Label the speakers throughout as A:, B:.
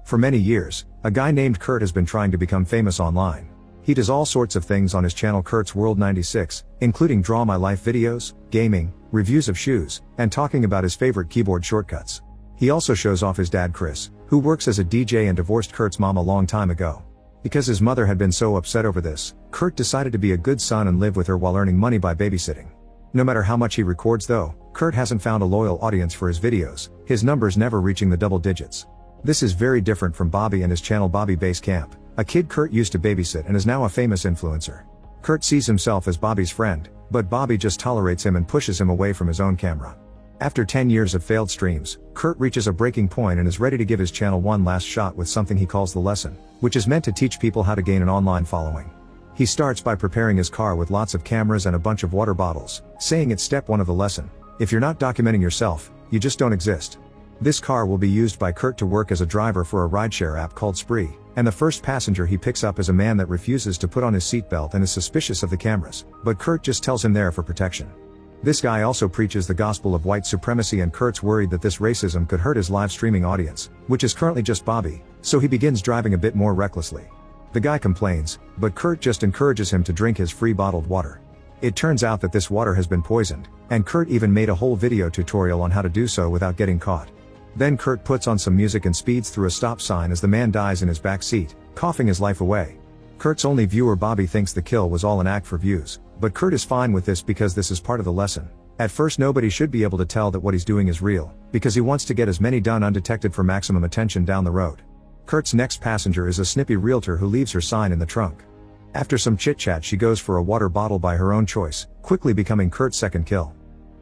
A: For many years, a guy named Kurt has been trying to become famous online. He does all sorts of things on his channel Kurt's World 96, including draw my life videos, gaming, reviews of shoes, and talking about his favorite keyboard shortcuts. He also shows off his dad Chris, who works as a DJ and divorced Kurt's mom a long time ago. Because his mother had been so upset over this, Kurt decided to be a good son and live with her while earning money by babysitting. No matter how much he records though, Kurt hasn't found a loyal audience for his videos, his numbers never reaching the double digits. This is very different from Bobby and his channel Bobby Base Camp, a kid Kurt used to babysit and is now a famous influencer. Kurt sees himself as Bobby's friend, but Bobby just tolerates him and pushes him away from his own camera. After 10 years of failed streams, Kurt reaches a breaking point and is ready to give his channel one last shot with something he calls the lesson, which is meant to teach people how to gain an online following. He starts by preparing his car with lots of cameras and a bunch of water bottles, saying it's step 1 of the lesson: if you're not documenting yourself, you just don't exist. This car will be used by Kurt to work as a driver for a rideshare app called Spree, and the first passenger he picks up is a man that refuses to put on his seatbelt and is suspicious of the cameras, but Kurt just tells him there for protection. This guy also preaches the gospel of white supremacy, and Kurt's worried that this racism could hurt his live streaming audience, which is currently just Bobby, so he begins driving a bit more recklessly. The guy complains, but Kurt just encourages him to drink his free bottled water. It turns out that this water has been poisoned, and Kurt even made a whole video tutorial on how to do so without getting caught. Then Kurt puts on some music and speeds through a stop sign as the man dies in his back seat, coughing his life away. Kurt's only viewer Bobby thinks the kill was all an act for views, but Kurt is fine with this because this is part of the lesson. At first nobody should be able to tell that what he's doing is real, because he wants to get as many done undetected for maximum attention down the road. Kurt's next passenger is a snippy realtor who leaves her sign in the trunk. After some chit-chat she goes for a water bottle by her own choice, quickly becoming Kurt's second kill.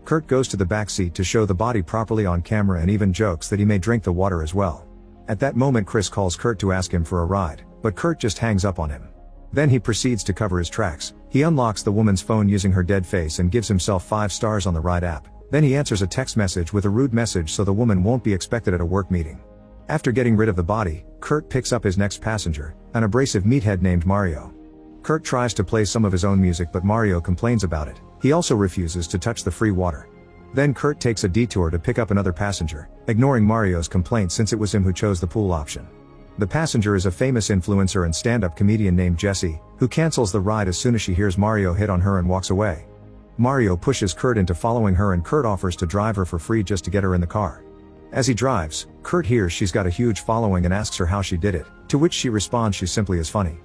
A: Kurt goes to the back seat to show the body properly on camera and even jokes that he may drink the water as well. At that moment Chris calls Kurt to ask him for a ride, but Kurt just hangs up on him. Then he proceeds to cover his tracks. He unlocks the woman's phone using her dead face and gives himself 5 stars on the ride app. Then he answers a text message with a rude message so the woman won't be expected at a work meeting. After getting rid of the body, Kurt picks up his next passenger, an abrasive meathead named Mario. Kurt tries to play some of his own music but Mario complains about it. He also refuses to touch the free water. Then Kurt takes a detour to pick up another passenger, ignoring Mario's complaint since it was him who chose the pool option. The passenger is a famous influencer and stand-up comedian named Jessie, who cancels the ride as soon as she hears Mario hit on her and walks away. Mario pushes Kurt into following her and Kurt offers to drive her for free just to get her in the car. As he drives, Kurt hears she's got a huge following and asks her how she did it, to which she responds she simply is funny.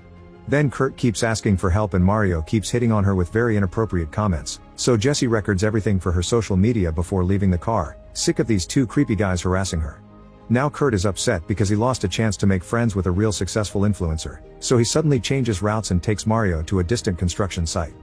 A: Then Kurt keeps asking for help and Mario keeps hitting on her with very inappropriate comments, so Jessie records everything for her social media before leaving the car, sick of these 2 creepy guys harassing her. Now Kurt is upset because he lost a chance to make friends with a real successful influencer, so he suddenly changes routes and takes Mario to a distant construction site.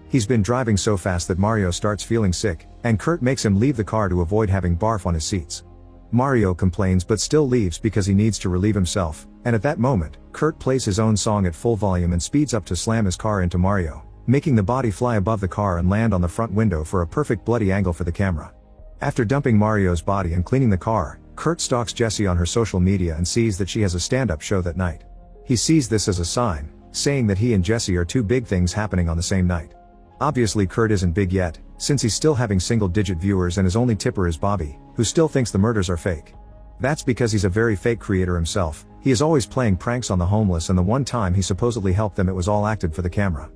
A: He's been driving so fast that Mario starts feeling sick, and Kurt makes him leave the car to avoid having barf on his seats. Mario complains but still leaves because he needs to relieve himself, and at that moment, Kurt plays his own song at full volume and speeds up to slam his car into Mario, making the body fly above the car and land on the front window for a perfect bloody angle for the camera. After dumping Mario's body and cleaning the car, Kurt stalks Jessie on her social media and sees that she has a stand-up show that night. He sees this as a sign, saying that he and Jessie are 2 big things happening on the same night. Obviously Kurt isn't big yet, since he's still having single-digit viewers and his only tipper is Bobby, who still thinks the murders are fake. That's because he's a very fake creator himself. He is always playing pranks on the homeless, and the one time he supposedly helped them it was all acted for the camera.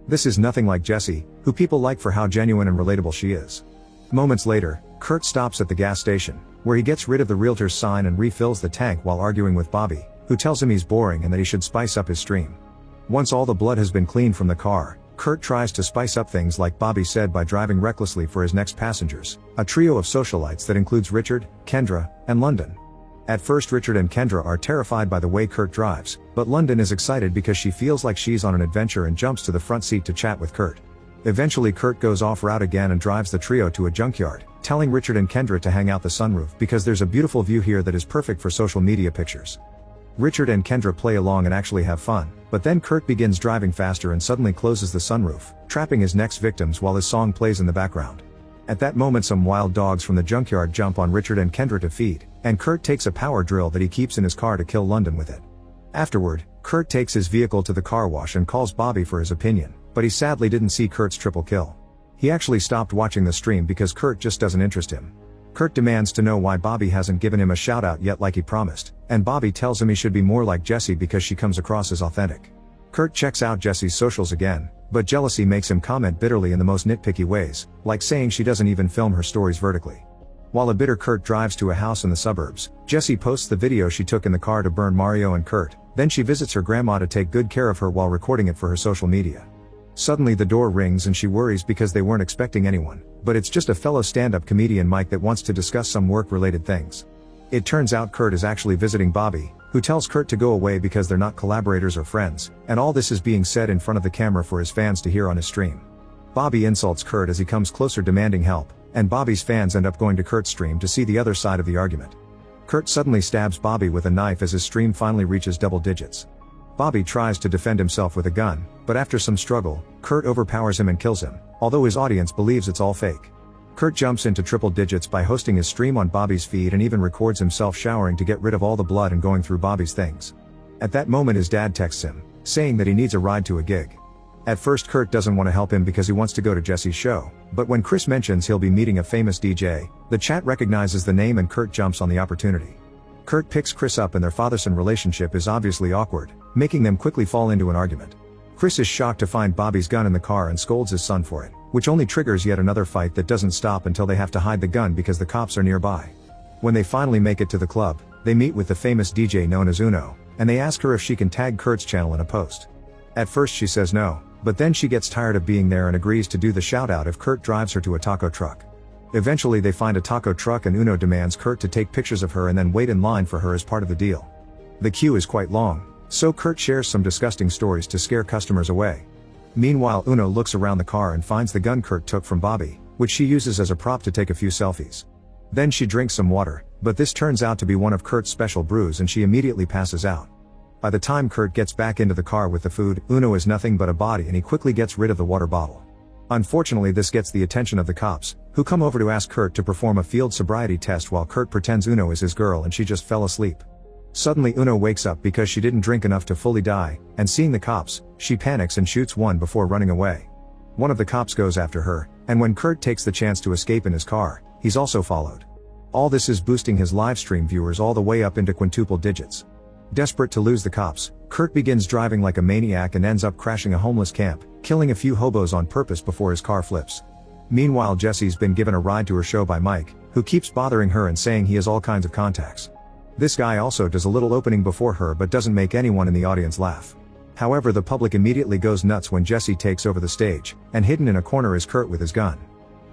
A: This is nothing like Jessie, who people like for how genuine and relatable she is. Moments later, Kurt stops at the gas station, where he gets rid of the realtor's sign and refills the tank while arguing with Bobby, who tells him he's boring and that he should spice up his stream. Once all the blood has been cleaned from the car, Kurt tries to spice up things like Bobby said by driving recklessly for his next passengers, a trio of socialites that includes Richard, Kendra, and London. At first Richard and Kendra are terrified by the way Kurt drives, but London is excited because she feels like she's on an adventure and jumps to the front seat to chat with Kurt. Eventually Kurt goes off route again and drives the trio to a junkyard, telling Richard and Kendra to hang out the sunroof because there's a beautiful view here that is perfect for social media pictures. Richard and Kendra play along and actually have fun, but then Kurt begins driving faster and suddenly closes the sunroof, trapping his next victims while his song plays in the background. At that moment some wild dogs from the junkyard jump on Richard and Kendra to feed, and Kurt takes a power drill that he keeps in his car to kill London with it. Afterward, Kurt takes his vehicle to the car wash and calls Bobby for his opinion, but he sadly didn't see Kurt's triple kill. He actually stopped watching the stream because Kurt just doesn't interest him. Kurt demands to know why Bobby hasn't given him a shout out yet like he promised, and Bobby tells him he should be more like Jessie because she comes across as authentic. Kurt checks out Jessie's socials again, but jealousy makes him comment bitterly in the most nitpicky ways, like saying she doesn't even film her stories vertically. While a bitter Kurt drives to a house in the suburbs, Jessie posts the video she took in the car to burn Mario and Kurt, then she visits her grandma to take good care of her while recording it for her social media. Suddenly the door rings and she worries because they weren't expecting anyone, but it's just a fellow stand-up comedian Mike that wants to discuss some work-related things. It turns out Kurt is actually visiting Bobby, who tells Kurt to go away because they're not collaborators or friends, and all this is being said in front of the camera for his fans to hear on his stream. Bobby insults Kurt as he comes closer demanding help, and Bobby's fans end up going to Kurt's stream to see the other side of the argument. Kurt suddenly stabs Bobby with a knife as his stream finally reaches double digits. Bobby tries to defend himself with a gun, but after some struggle, Kurt overpowers him and kills him, although his audience believes it's all fake. Kurt jumps into triple digits by hosting his stream on Bobby's feed and even records himself showering to get rid of all the blood and going through Bobby's things. At that moment his dad texts him, saying that he needs a ride to a gig. At first Kurt doesn't want to help him because he wants to go to Jessie's show, but when Chris mentions he'll be meeting a famous DJ, the chat recognizes the name and Kurt jumps on the opportunity. Kurt picks Chris up and their father-son relationship is obviously awkward, making them quickly fall into an argument. Chris is shocked to find Bobby's gun in the car and scolds his son for it, which only triggers yet another fight that doesn't stop until they have to hide the gun because the cops are nearby. When they finally make it to the club, they meet with the famous DJ known as Uno, and they ask her if she can tag Kurt's channel in a post. At first she says no, but then she gets tired of being there and agrees to do the shout out if Kurt drives her to a taco truck. Eventually they find a taco truck and Uno demands Kurt to take pictures of her and then wait in line for her as part of the deal. The queue is quite long, so Kurt shares some disgusting stories to scare customers away. Meanwhile Uno looks around the car and finds the gun Kurt took from Bobby, which she uses as a prop to take a few selfies. Then she drinks some water, but this turns out to be one of Kurt's special brews and she immediately passes out. By the time Kurt gets back into the car with the food, Uno is nothing but a body and he quickly gets rid of the water bottle. Unfortunately this gets the attention of the cops, who come over to ask Kurt to perform a field sobriety test while Kurt pretends Uno is his girl and she just fell asleep. Suddenly Uno wakes up because she didn't drink enough to fully die, and seeing the cops, she panics and shoots one before running away. One of the cops goes after her, and when Kurt takes the chance to escape in his car, he's also followed. All this is boosting his livestream viewers all the way up into quintuple digits. Desperate to lose the cops, Kurt begins driving like a maniac and ends up crashing a homeless camp, killing a few hobos on purpose before his car flips. Meanwhile Jessie's been given a ride to her show by Mike, who keeps bothering her and saying he has all kinds of contacts. This guy also does a little opening before her but doesn't make anyone in the audience laugh. However, the public immediately goes nuts when Jessie takes over the stage, and hidden in a corner is Kurt with his gun.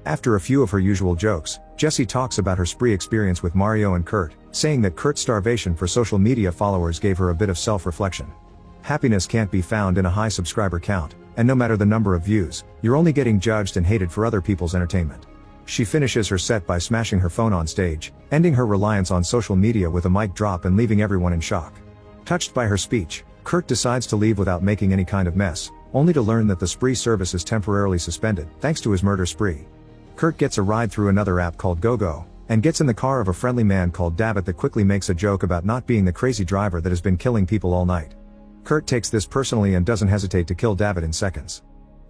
A: After a few of her usual jokes, Jessie talks about her spree experience with Mario and Kurt, saying that Kurt's starvation for social media followers gave her a bit of self-reflection. Happiness can't be found in a high subscriber count, and no matter the number of views, you're only getting judged and hated for other people's entertainment. She finishes her set by smashing her phone on stage, ending her reliance on social media with a mic drop and leaving everyone in shock. Touched by her speech, Kurt decides to leave without making any kind of mess, only to learn that the spree service is temporarily suspended, thanks to his murder spree. Kurt gets a ride through another app called GoGo, and gets in the car of a friendly man called David that quickly makes a joke about not being the crazy driver that has been killing people all night. Kurt takes this personally and doesn't hesitate to kill David in seconds.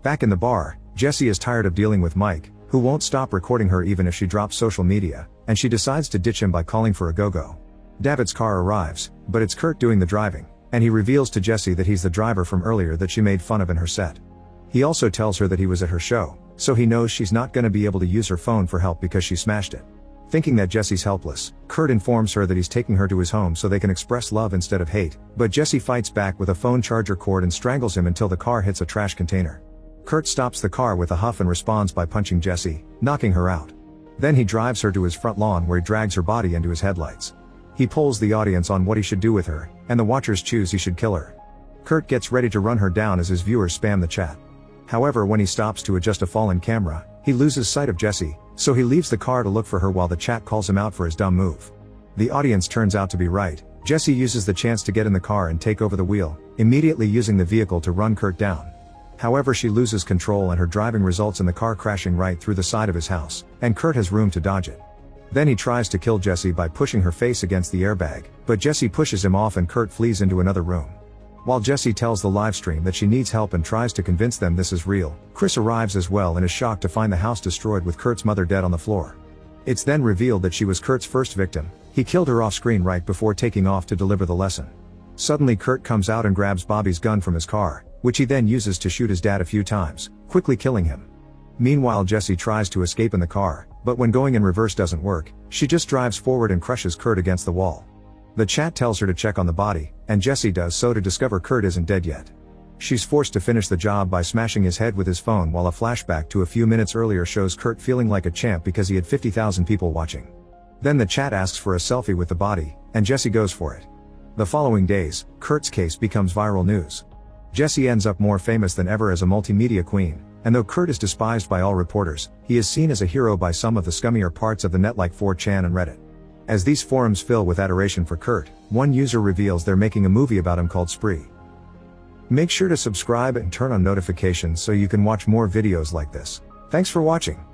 A: Back in the bar, Jessie is tired of dealing with Mike, who won't stop recording her even if she drops social media, and she decides to ditch him by calling for a GoGo. David's car arrives, but it's Kurt doing the driving, and he reveals to Jessie that he's the driver from earlier that she made fun of in her set. He also tells her that he was at her show, so he knows she's not gonna be able to use her phone for help because she smashed it. Thinking that Jessie's helpless, Kurt informs her that he's taking her to his home so they can express love instead of hate, but Jessie fights back with a phone charger cord and strangles him until the car hits a trash container. Kurt stops the car with a huff and responds by punching Jessie, knocking her out. Then he drives her to his front lawn where he drags her body into his headlights. He polls the audience on what he should do with her, and the watchers choose he should kill her. Kurt gets ready to run her down as his viewers spam the chat. However, when he stops to adjust a fallen camera, he loses sight of Jessie, so he leaves the car to look for her while the chat calls him out for his dumb move. The audience turns out to be right. Jessie uses the chance to get in the car and take over the wheel, immediately using the vehicle to run Kurt down. However, she loses control and her driving results in the car crashing right through the side of his house, and Kurt has room to dodge it. Then he tries to kill Jessie by pushing her face against the airbag, but Jessie pushes him off and Kurt flees into another room. While Jessie tells the livestream that she needs help and tries to convince them this is real, Chris arrives as well and is shocked to find the house destroyed with Kurt's mother dead on the floor. It's then revealed that she was Kurt's first victim. He killed her off screen right before taking off to deliver the lesson. Suddenly Kurt comes out and grabs Bobby's gun from his car, which he then uses to shoot his dad a few times, quickly killing him. Meanwhile Jessie tries to escape in the car, but when going in reverse doesn't work, she just drives forward and crushes Kurt against the wall. The chat tells her to check on the body, and Jessie does so to discover Kurt isn't dead yet. She's forced to finish the job by smashing his head with his phone, while a flashback to a few minutes earlier shows Kurt feeling like a champ because he had 50,000 people watching. Then the chat asks for a selfie with the body, and Jessie goes for it. The following days, Kurt's case becomes viral news. Jessie ends up more famous than ever as a multimedia queen, and though Kurt is despised by all reporters, he is seen as a hero by some of the scummier parts of the net like 4chan and Reddit. As these forums fill with adoration for Kurt, one user reveals they're making a movie about him called Spree. Make sure to subscribe and turn on notifications so you can watch more videos like this. Thanks for watching.